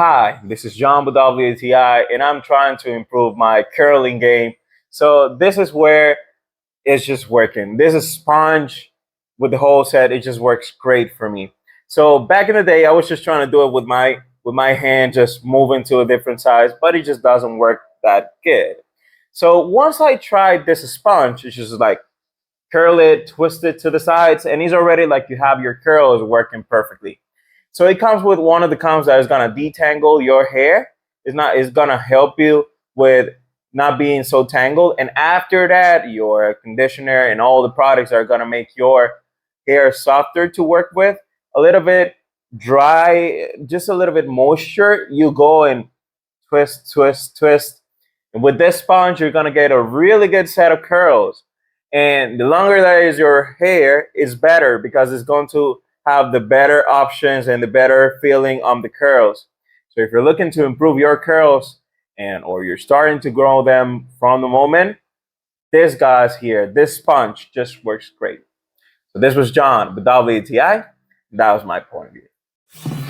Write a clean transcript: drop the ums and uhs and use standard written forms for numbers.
Hi, this is John with WTI, and I'm trying to improve my curling game. So this is where it's just working. This is sponge with the whole set. It just works great for me. So back in the day, I was just trying to do it with my hand, just moving to a different size, but it just doesn't work that good. So once I tried this sponge, it's just like curl it, twist it to the sides, and it's already like you have your curls working perfectly. So it comes with one of the cons that is gonna detangle your hair. It's gonna help you with not being so tangled. And after that, your conditioner and all the products are gonna make your hair softer to work with, a little bit dry, just a little bit moisture. You go and twist, twist, twist. And with this sponge, you're gonna get a really good set of curls. And the longer that is your hair, is better because it's going to have the better options and the better feeling on the curls. So if you're looking to improve your curls and or you're starting to grow them from the moment, this guy's here, this sponge just works great. So this was John with WTI. That was my point of view.